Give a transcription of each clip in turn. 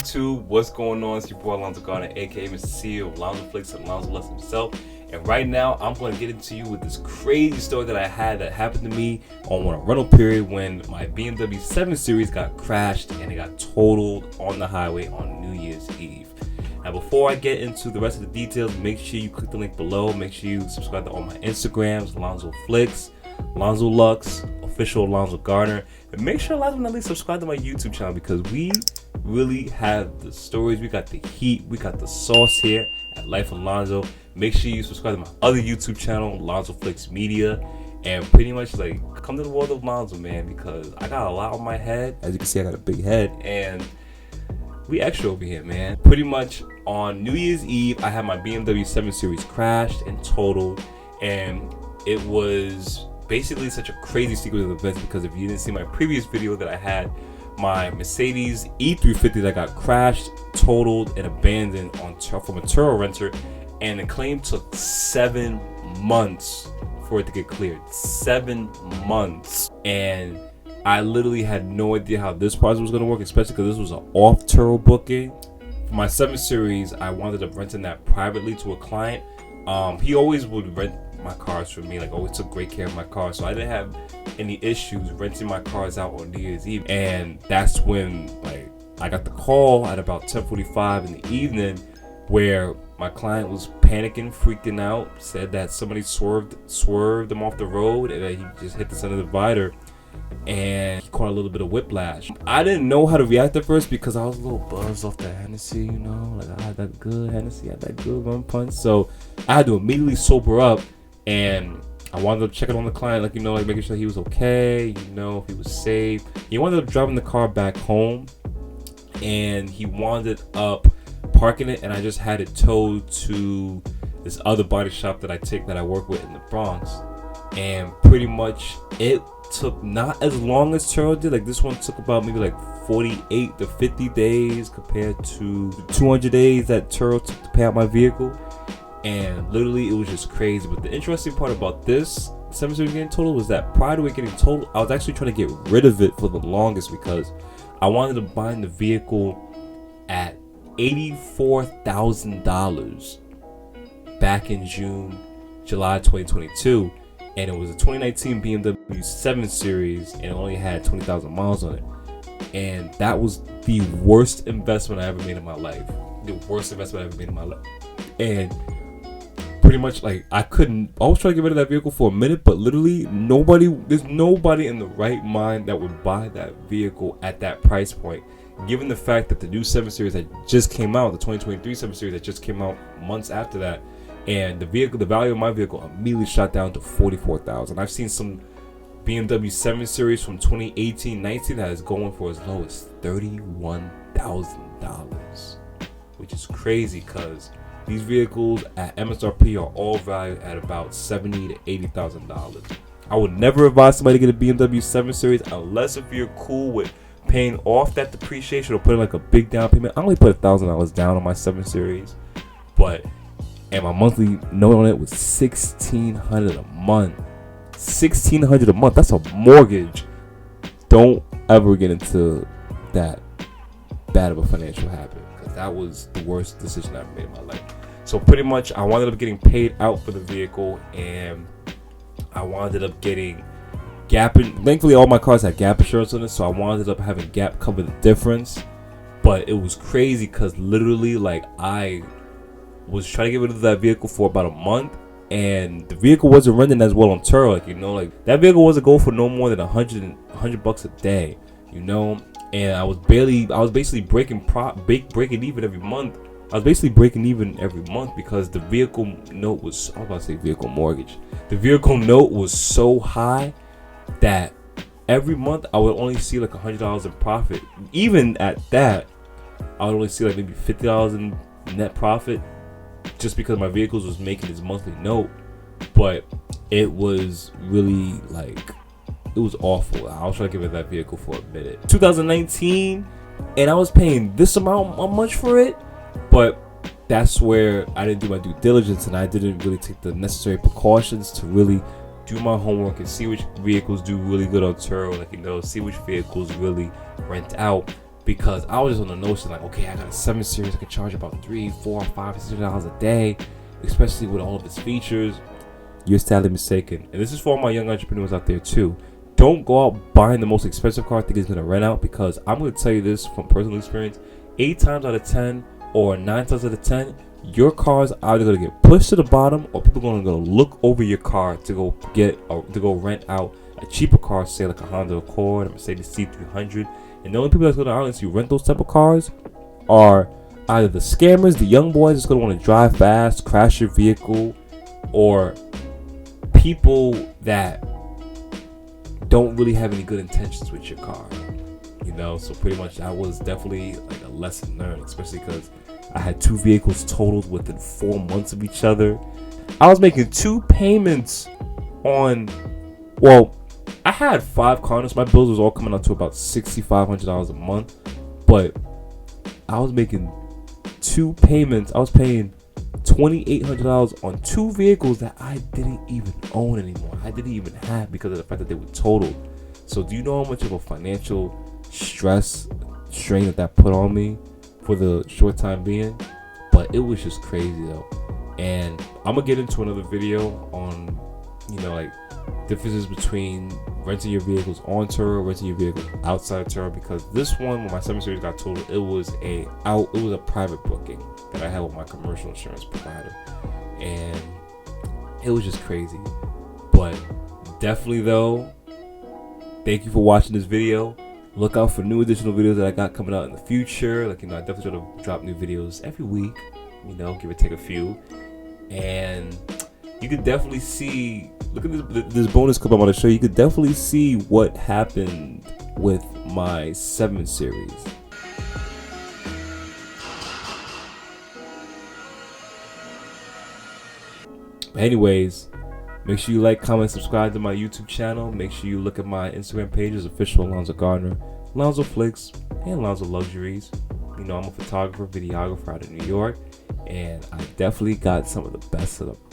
YouTube? What's going on? It's your boy Alonzo Garner, aka Mr. CEO of Alonzo Flicks and Alonzo Lux himself. And right now, I'm going to get into you with this crazy story that I had that happened to me on a rental period when my BMW 7 Series got crashed and it got totaled on the highway on New Year's Eve. Now, before I get into the rest of the details, make sure you click the link below. Make sure you subscribe to all my Instagrams, Alonzo Flicks, Alonzo Lux, official Alonzo Garner. And make sure last but not least, subscribe to my YouTube channel because we really have the stories. We got the heat. We got the sauce here at Life Alonzo. Make sure you subscribe to my other YouTube channel, Alonzo Flicks Media. And pretty much like come to the world of Alonzo, man, because I got a lot on my head. As you can see, I got a big head. And we extra over here, man. Pretty much on New Year's Eve, I had my BMW 7 Series crashed and totaled. And it was basically such a crazy sequence of events because if you didn't see my previous video that I had my Mercedes E350 that got crashed, totaled, and abandoned from a Turo renter, and the claim took 7 months for it to get cleared. 7 months. And I literally had no idea how this process was going to work, especially because this was an off Turo booking. For my 7 Series, I wound up renting that privately to a client. He always would rent my cars for me, like always took great care of my car, so I didn't have any issues renting my cars out on New Year's Eve. And that's when like I got the call at about 10:45 in the evening where my client was panicking, freaking out, said that somebody swerved him off the road and that he just hit the center divider and he caught a little bit of whiplash. I didn't know how to react at first because I was a little buzzed off the Hennessy, you know, like I had that good Hennessy, I had that good rum punch, so I had to immediately sober up. And I wound up checking on the client, like, you know, like making sure he was okay, you know, if he was safe. He wound up driving the car back home and he wound up parking it, and I just had it towed to this other body shop that I work with in the Bronx. And pretty much it took not as long as Turo did. Like this one took about maybe like 48 to 50 days compared to the 200 days that Turo took to pay out my vehicle. And literally it was just crazy. But the interesting part about this 7 Series getting totaled was that prior to it getting totaled, I was actually trying to get rid of it for the longest because I wanted to buy the vehicle at $84,000 back in July 2022. And it was a 2019 BMW 7 Series and it only had 20,000 miles on it. And that was the worst investment I ever made in my life. The worst investment I ever made in my life. And pretty much like I was trying to get rid of that vehicle for a minute, but literally there's nobody in the right mind that would buy that vehicle at that price point, given the fact that the new 7 Series that just came out, the 2023 7 Series that just came out months after that, and the value of my vehicle immediately shot down to $44,000. I've seen some BMW 7 Series from 2018-19 that is going for as low as $31,000, which is crazy because these vehicles at MSRP are all valued at about $70,000 to $80,000. I would never advise somebody to get a BMW 7 Series unless if you're cool with paying off that depreciation or putting like a big down payment. I only put $1,000 down on my 7 Series, and my monthly note on it was $1,600 a month. $1,600 a month. That's a mortgage. Don't ever get into that bad of a financial habit. That was the worst decision I've made in my life. So pretty much I wound up getting paid out for the vehicle, and I wound up getting Gap. Thankfully all my cars had Gap insurance on it, so I wound up having Gap cover the difference. But it was crazy because literally like I was trying to get rid of that vehicle for about a month, and the vehicle wasn't running as well on Turo. Like, you know, like that vehicle wasn't going for no more than $100 a day, you know. And I was basically breaking even every month. I was basically breaking even every month because the vehicle note was, I was about to say vehicle mortgage. The vehicle note was so high that every month I would only see like $100 in profit. Even at that, I would only see like maybe $50 in net profit just because my vehicles was making this monthly note. But it was really like, it was awful. I was trying to give it that vehicle for a minute. 2019, and I was paying this amount much for it, but that's where I didn't do my due diligence and I didn't really take the necessary precautions to really do my homework and see which vehicles do really good on Turo, like, you know, see which vehicles really rent out. because I was just on the notion like, okay, I got a 7 Series, I can charge about $3, $4, $5, $600 a day, especially with all of its features. You're sadly mistaken. And this is for all my young entrepreneurs out there too. Don't go out buying the most expensive car thinking it's going to rent out, because I'm going to tell you this from personal experience. 8 times out of 10 or 9 times out of 10, your car is either going to get pushed to the bottom, or people are going to look over your car to go rent out a cheaper car, say like a Honda Accord, a Mercedes C300. And the only people that's going to honestly rent those type of cars are either the scammers, the young boys that's going to want to drive fast, crash your vehicle, or people that don't really have any good intentions with your car. So pretty much that was definitely like a lesson learned, especially because I had 2 vehicles totaled within 4 months of each other. I was making 2 payments on, well, I had 5 car notes. My bills was all coming out to about $6,500 a month, but I was making 2 payments. I was paying $2,800 on 2 vehicles that I didn't even own anymore. I didn't even have, because of the fact that they were totaled. So do you know how much of a financial strain that put on me for the short time being? But it was just crazy though. And I'm gonna get into another video on like differences between renting your vehicles on Turo, renting your vehicles outside Turo, because this one, when my 7 Series got totaled, it was a private booking that I had with my commercial insurance provider, and it was just crazy. But definitely though, thank you for watching this video. Look out for new additional videos that I got coming out in the future. Like, I definitely try to drop new videos every week, give or take a few. And you can definitely see, look at this bonus clip I'm going to show you. You can definitely see what happened with my 7 Series. But anyways, make sure you like, comment, subscribe to my YouTube channel. Make sure you look at my Instagram pages, official Alonzo Gardner, Alonzo Flicks, and Alonzo Luxuries. I'm a photographer, videographer out of New York, and I definitely got some of the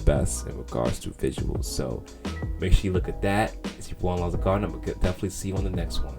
best in regards to visuals. So make sure you look at that. It's your boy Alonzo Gardner. I'm gonna definitely see you on the next one.